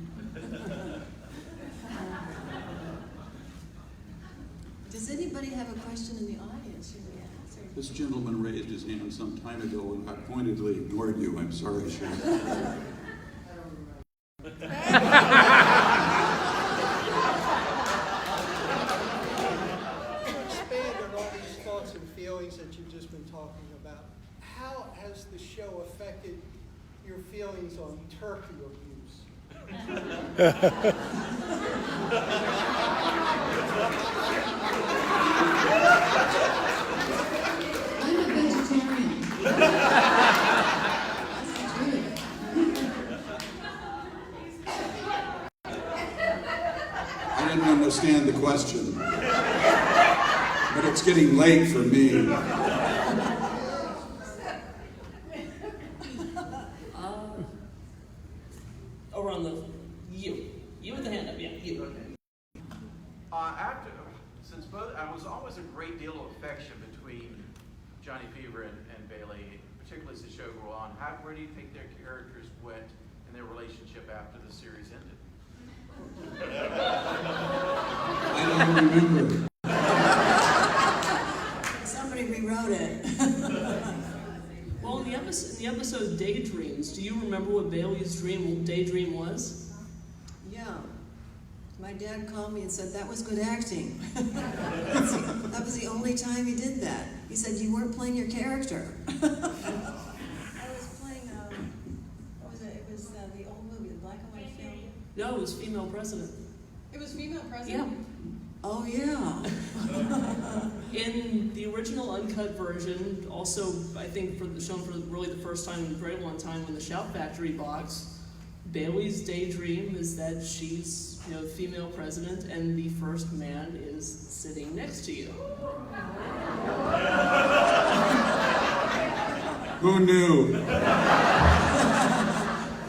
Speaker 7: Does anybody have a question in the audience? Should we ask? Or-
Speaker 6: This gentleman raised his hand some time ago and I pointedly ignored you. I'm sorry, sir.
Speaker 8: Expand on all these thoughts and feelings that you've just been talking about. How has the show affected your feelings on turkey abuse?
Speaker 7: I'm a vegetarian.
Speaker 6: I didn't understand the question, but it's getting late for me.
Speaker 5: Over on the, you with the hand up, yeah, you.
Speaker 9: Since both, I was always a great deal of affection between Johnny Fever and Bailey, particularly as the show grew on. Where do you think their characters went in their relationship after the series ended?
Speaker 6: I don't remember.
Speaker 7: Somebody rewrote it.
Speaker 5: Well, in the episode Daydreams, do you remember what Bailey's daydream was?
Speaker 7: Yeah. My dad called me and said, that was good acting. That was the only time he did that. He said, you weren't playing your character. I was playing, what was it? It was the old movie, the black and white film.
Speaker 5: No, it was female president.
Speaker 7: It was female
Speaker 5: Yeah.
Speaker 7: president? Oh, yeah.
Speaker 5: In the original uncut version, also I think shown for really the first time in a very long time in the Shout Factory box, Bailey's daydream is that she's female president and the first man is sitting next to you.
Speaker 6: Who knew?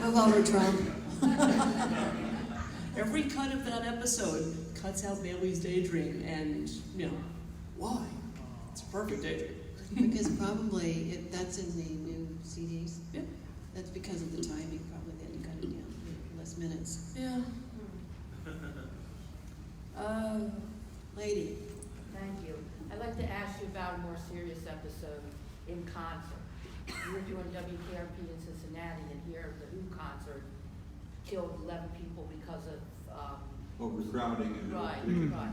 Speaker 7: Move over, Trump.
Speaker 5: Every cut of that episode cuts out Bailey's daydream, and why? It's a perfect daydream.
Speaker 7: Because probably that's in the new CDs.
Speaker 5: Yeah.
Speaker 7: That's because of the timing, probably, that you cut it down, less minutes.
Speaker 5: Yeah.
Speaker 7: Lady.
Speaker 4: Thank you. I'd like to ask you about a more serious episode in concert. You were doing WKRP in Cincinnati, and here the Who concert killed 11 people because of
Speaker 6: Overcrowding and
Speaker 4: right.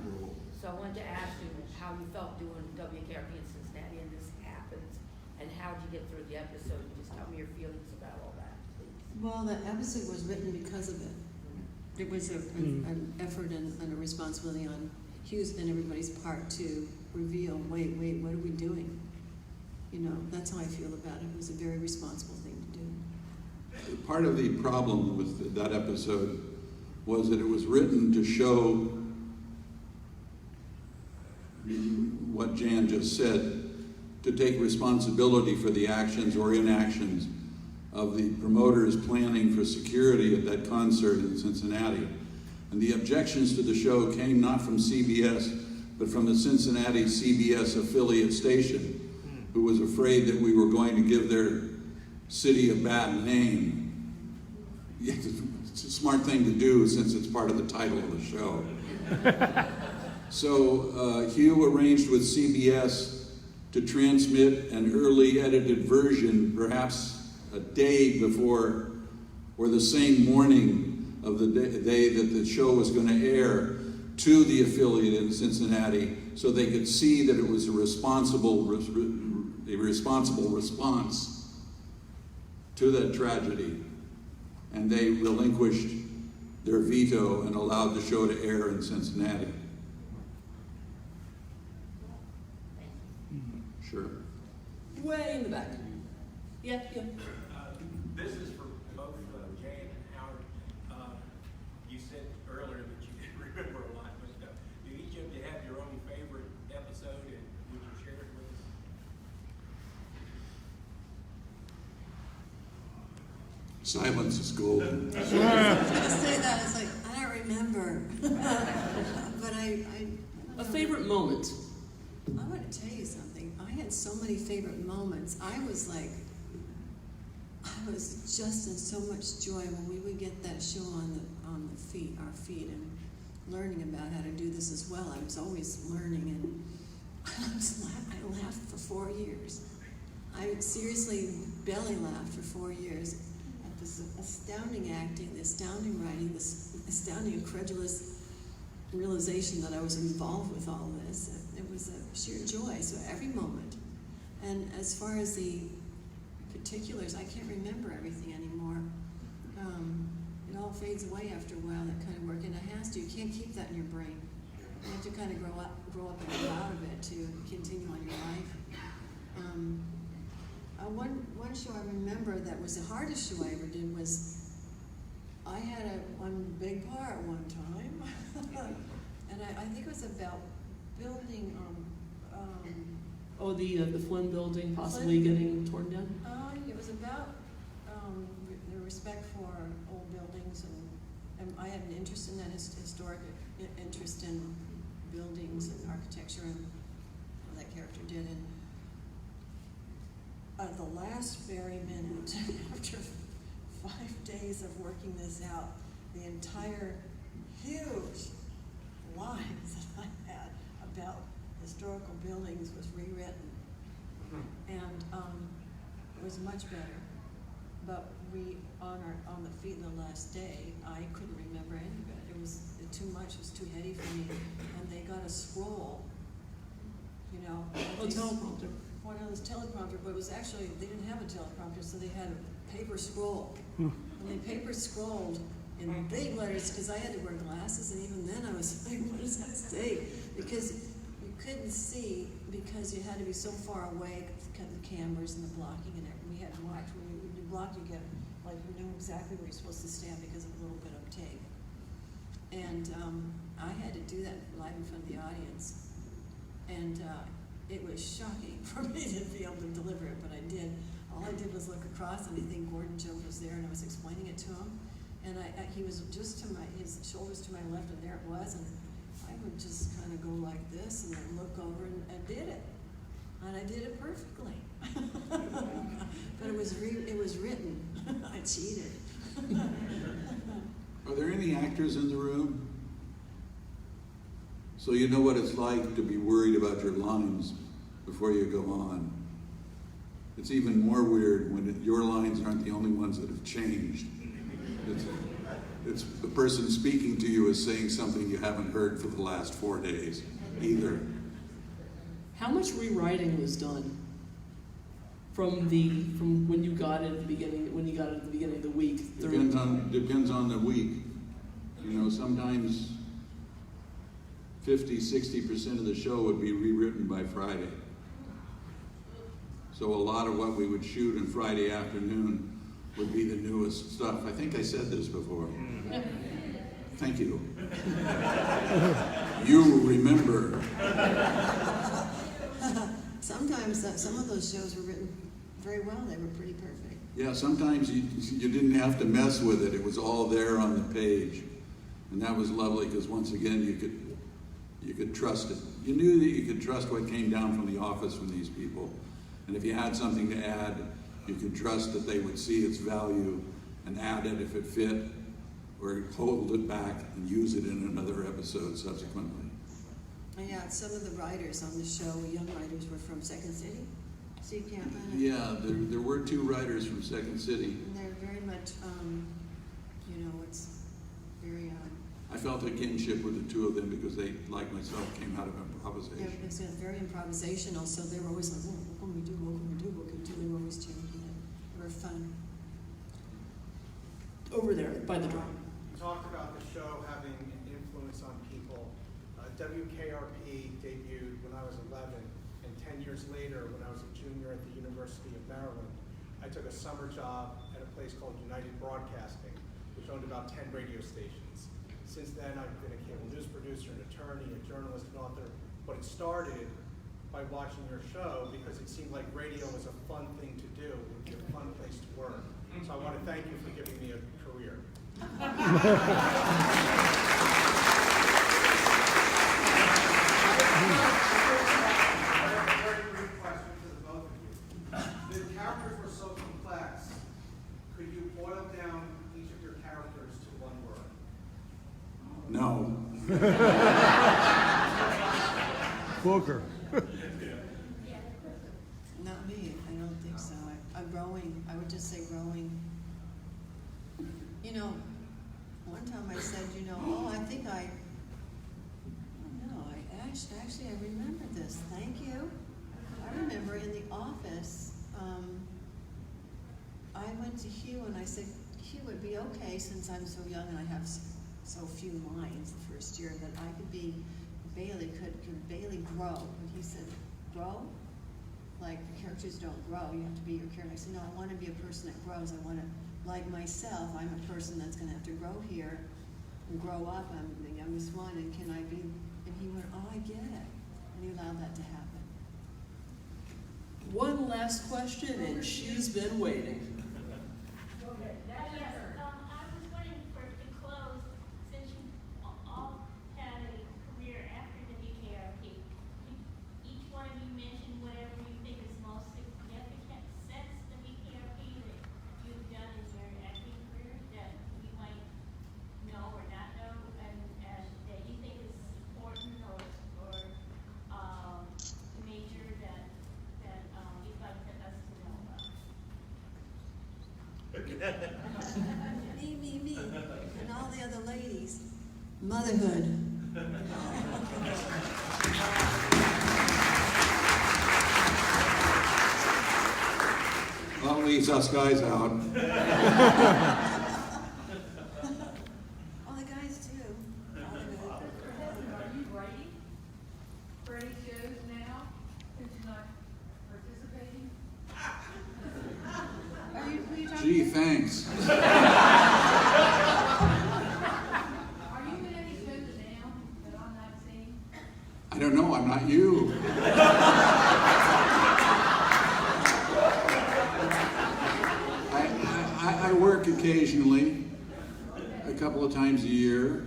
Speaker 6: rule.
Speaker 4: So I wanted to ask you how you felt doing WKRP in Cincinnati, and this happens, and how did you get through the episode? Just tell me your feelings about all that, please.
Speaker 7: Well, the episode was written because of it. It was an effort and a responsibility on Hughes and everybody's part to reveal, wait, what are we doing? That's how I feel about it. It was a very responsible thing to do.
Speaker 6: Part of the problem with that episode was that it was written to show what Jan just said, to take responsibility for the actions or inactions of the promoters planning for security at that concert in Cincinnati. And the objections to the show came not from CBS, but from the Cincinnati CBS affiliate station, who was afraid that we were going to give their city a bad name. It's a smart thing to do since it's part of the title of the show. So Hugh arranged with CBS to transmit an early edited version, perhaps a day before or the same morning of the day that the show was going to air, to the affiliate in Cincinnati, so they could see that it was a responsible response to that tragedy. And they relinquished their veto and allowed the show to air in Cincinnati. Sure.
Speaker 5: Way in the back. Yeah.
Speaker 10: This is for both Jan and Howard. You said earlier that you didn't remember a lot, but do each of you have your own favorite episode, and would you share it with us?
Speaker 6: Silence is golden.
Speaker 7: I was going to say that. It's like, I don't remember. But I
Speaker 5: A favorite moment.
Speaker 7: I want to tell you something. I had so many favorite moments. I was just in so much joy when we would get that show on our feet, and learning about how to do this as well. I was always learning, and I laughed for 4 years. I seriously belly laughed for 4 years at this astounding acting, the astounding writing, this astounding incredulous realization that I was involved with all this. It was a sheer joy, so every moment. And as far as the particulars, I can't remember everything anymore. It all fades away after a while, that kind of work, and it has to. You can't keep that in your brain. You have to kind of grow up and get out of it to continue on your life. One show I remember that was the hardest show I ever did was, I had one big part one time, and I think it was about building.
Speaker 5: The Flynn building possibly getting torn down?
Speaker 7: It was about the respect for old buildings, and I had an interest in that, historic interest in buildings and architecture, and what that character did. And at the last very minute, after 5 days of working this out, the entire huge lines that I had about historical buildings was rewritten, and it was much better. But we, on the feet in the last day, I couldn't remember any of it. It was too much. It was too heady for me. And they got a scroll,
Speaker 5: Teleprompter.
Speaker 7: One of those teleprompter, but it was actually, they didn't have a teleprompter, so they had a paper scroll. And they paper scrolled in big letters, because I had to wear glasses, and even then I was like, what does that say? Because you couldn't see, because you had to be so far away because of the cameras and the blocking and everything. We had to watch. When you blocked, you get, like, you knew exactly where you're supposed to stand because of a little bit of tape. And I had to do that live in front of the audience. And it was shocking for me to be able to deliver it, but I did. All I did was look across, and I think Gordon Jones was there, and I was explaining it to him. And he was just his shoulders to my left, and there it was. And I would just kind of go like this, and then look over and did it. And I did it perfectly. But it was written. I cheated.
Speaker 6: Are there any actors in the room? So you know what it's like to be worried about your lines before you go on. It's even more weird when your lines aren't the only ones that have changed. It's the person speaking to you is saying something you haven't heard for the last 4 days either.
Speaker 5: How much rewriting was done from when you got it at the beginning of the week?
Speaker 6: Depends on the week. Sometimes 50-60% of the show would be rewritten by Friday. So a lot of what we would shoot on Friday afternoon would be the newest stuff. I think I said this before. Thank you. You remember.
Speaker 7: Sometimes some of those shows were written very well. They were pretty perfect.
Speaker 6: Yeah, sometimes you didn't have to mess with it. It was all there on the page. And that was lovely because once again, you could trust it. You knew that you could trust what came down from the office from these people. And if you had something to add, you could trust that they would see its value and add it if it fit, or hold it back and use it in another episode subsequently.
Speaker 7: Yeah, some of the writers on the show, young writers, were from Second City. Steve Campman.
Speaker 6: Yeah, there were 2 writers from Second City.
Speaker 7: And they're very much, it's very,
Speaker 6: I felt a kinship with the 2 of them because they, like myself, came out of improvisation.
Speaker 7: it's very improvisational, so they were always like, what can we do, what can we do, what can we do? They were always changing it. They were fun.
Speaker 5: Over there, by the drum.
Speaker 11: You talked about the show having an influence on people. WKRP debuted when I was 11, and 10 years later, when I was a junior at the University of Maryland, I took a summer job at a place called United Broadcasting, which owned about 10 radio stations. Since then, I've been a cable news producer, an attorney, a journalist, an author, but it started by watching your show because it seemed like radio was a fun thing to do. It would be a fun place to work. So I want to thank you for giving me a career. Very brief question to the both of you. The characters were so complex. Could you boil down each of your characters to one word?
Speaker 6: No.
Speaker 1: Booker.
Speaker 7: Not me, I don't think so. Rowing, I would just say rowing. One time I said, actually I remember this, thank you. I remember in the office, I went to Hugh and I said, Hugh, would be okay since I'm so young and I have so few lines the first year that I could be Bailey, could Bailey grow? And he said, grow? Like the characters don't grow, you have to be your character. I said, no, I want to be a person that grows. I want to, like myself, I'm a person that's going to have to grow here and grow up. I'm the youngest one, and can I be? And he went, oh, I get it. And he allowed that to happen.
Speaker 5: One last question, and she's been waiting.
Speaker 12: I was wondering for it to close, since you all had a career after WKRP, each one of you mentioned whatever you think is most significant since WKRP that you've done in your acting career that you might know or not know, and that you think is important or major that you'd like us to know about.
Speaker 7: Me, and all the other ladies. Motherhood.
Speaker 6: Well, leaves us guys out.
Speaker 7: All the guys too. Motherhood.
Speaker 4: Are you writing for any shows now, since you're not participating?
Speaker 7: Who are you talking
Speaker 6: Gee,
Speaker 7: to?
Speaker 6: thanks.
Speaker 4: Are you in any shows now that I'm not seeing?
Speaker 6: I don't know, I'm not you. I work occasionally, a couple of times a year.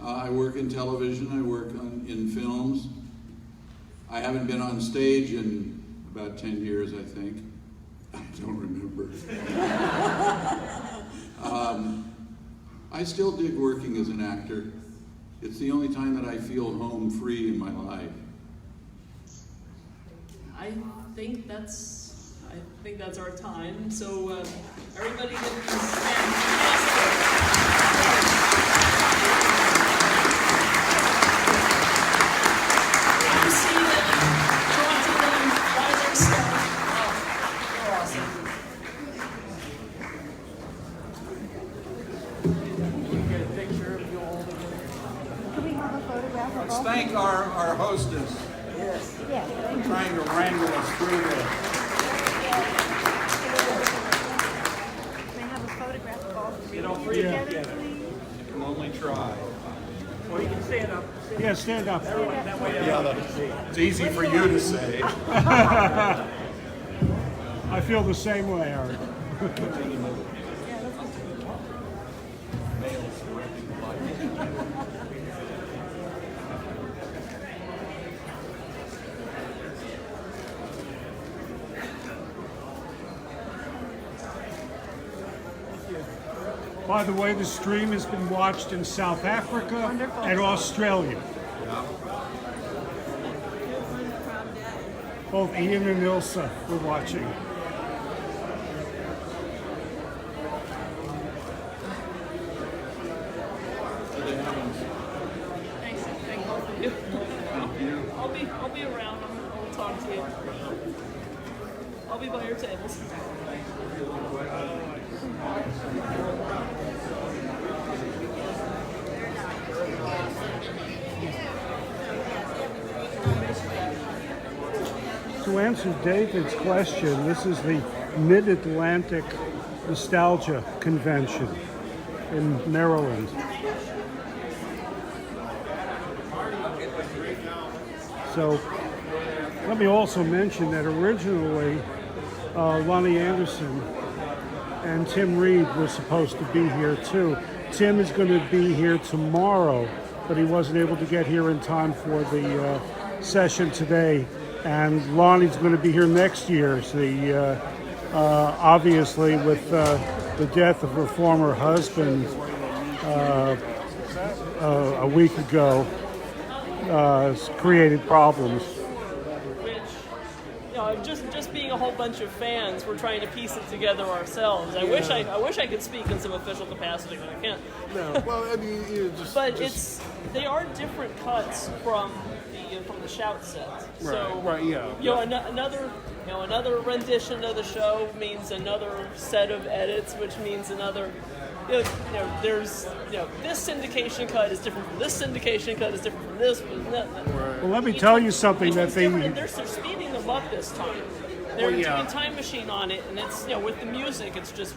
Speaker 6: I work in television, I work in films. I haven't been on stage in about 10 years, I think. I don't remember. I still dig working as an actor. It's the only time that I feel home free in my life.
Speaker 5: I think that's our time. So everybody give these fantastic. You see them, talk to them, buy their stuff. Oh, they're awesome.
Speaker 11: Get a picture of you all together.
Speaker 13: Can we have a photograph of
Speaker 11: Let's
Speaker 13: all?
Speaker 11: thank our hostess
Speaker 13: Yeah.
Speaker 11: trying to wrangle us through this.
Speaker 13: Can I have a photograph of all three?
Speaker 11: Get all three together, please. You can only try. Or you can stand up.
Speaker 1: Yeah, stand up.
Speaker 11: That way it's easy for you to say.
Speaker 1: I feel the same way, Eric.
Speaker 11: Males,
Speaker 1: By the way, the stream has been watched in South Africa
Speaker 13: Wonderful.
Speaker 1: and Australia. Both Ian and Ilsa were watching.
Speaker 5: Thanks. Thank both of you. I'll be around. I'll talk to you. I'll be by your tables.
Speaker 1: To answer David's question, this is the Mid-Atlantic Nostalgia Convention in Maryland. So let me also mention that originally Lonnie Anderson and Tim Reed were supposed to be here too. Tim is going to be here tomorrow, but he wasn't able to get here in time for the session today. And Lonnie's going to be here next year. So obviously, with the death of her former husband a week ago, it's created problems.
Speaker 5: Which, you know, just being a whole bunch of fans, we're trying to piece it together ourselves. I wish I could speak in some official capacity, but I can't.
Speaker 14: No, well, I mean,
Speaker 5: they are different cuts from the shout set. So,
Speaker 14: right, yeah.
Speaker 5: You know, another rendition of the show means another set of edits, which means another. There's this syndication cut is different from this syndication cut is different from this.
Speaker 1: Well, let me tell you something that
Speaker 5: they're speeding them up this time. They're doing Time Machine on it, and it's with the music, it's just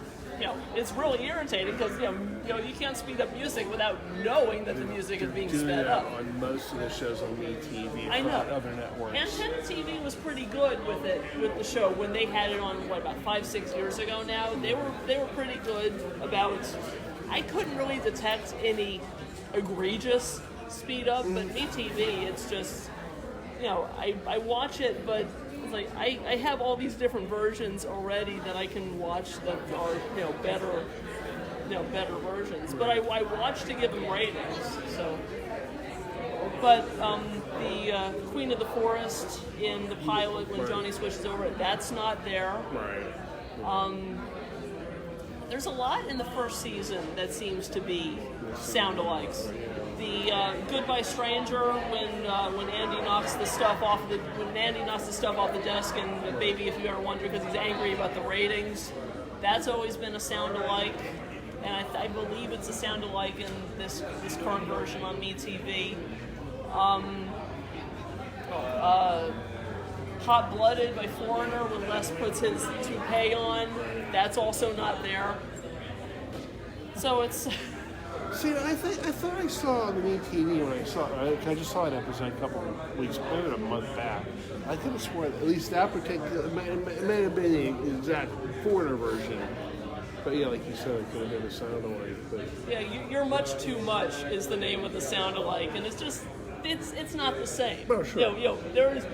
Speaker 5: it's really irritating because you can't speed up music without knowing that the music is being sped up.
Speaker 14: On most of the shows on MeTV,
Speaker 5: I know.
Speaker 14: Other networks.
Speaker 5: Antenna TV was pretty good with the show when they had it on about 5-6 years ago. Now they were pretty good about. I couldn't really detect any egregious speed up, but MeTV, it's just I watch it, but it's like I have all these different versions already that I can watch that are better versions. But I watch to give them ratings. So, but the Queen of the Forest in the pilot when Johnny switches over, that's not there.
Speaker 14: Right.
Speaker 5: There's a lot in the first season that seems to be sound-alikes. The Goodbye Stranger when Andy knocks the stuff off the desk and Baby If You Ever Wonder because he's angry about the ratings. That's always been a sound-alike, and I believe it's a sound-alike in this current version on MeTV. Hot Blooded by Foreigner when Les puts his toupee on. That's also not there. So it's.
Speaker 14: See, I thought I saw on the MeTV when I just saw an episode a couple of weeks, maybe a month back. I could have sworn at least that particular, it may have been the exact Foreigner version. But yeah, like you said, it could have been a sound-alike. But
Speaker 5: yeah, You're Much Too Much is the name of the sound-alike, and it's just, it's not the same.
Speaker 14: Oh, sure.
Speaker 5: There's,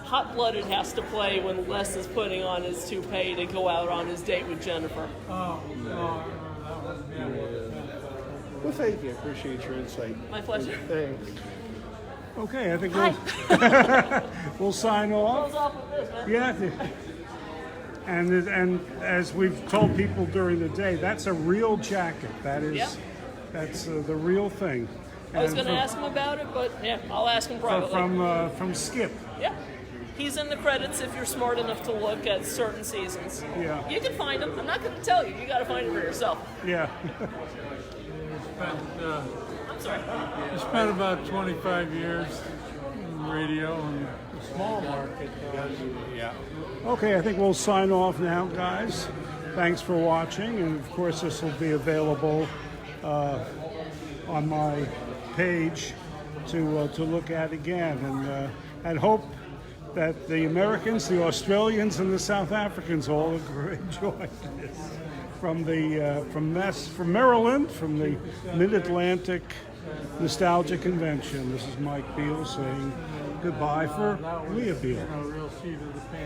Speaker 5: Hot Blooded has to play when Les is putting on his toupee to go out on his date with Jennifer.
Speaker 14: Well, thank you. I appreciate your insight.
Speaker 5: My pleasure.
Speaker 14: Thanks.
Speaker 1: Okay, I think we'll sign off.
Speaker 5: Close off with this, man.
Speaker 1: Yeah. And as we've told people during the day, that's a real jacket. That's the real thing.
Speaker 5: I was going to ask him about it, but yeah, I'll ask him privately.
Speaker 1: From Skip.
Speaker 5: Yeah. He's in the credits if you're smart enough to look at certain seasons.
Speaker 1: Yeah.
Speaker 5: You can find him. I'm not going to tell you. You got to find him for yourself.
Speaker 1: Yeah.
Speaker 5: I'm sorry.
Speaker 15: I spent about 25 years in radio and a small market. Yeah.
Speaker 1: Okay, I think we'll sign off now, guys. Thanks for watching, and of course this will be available on my page to look at again, and hope that the Americans, the Australians, and the South Africans all enjoy this. From Maryland, from the Mid-Atlantic Nostalgia Convention. This is Mike Biel saying goodbye for Leah Biel.
Speaker 15: Real seat of the pants.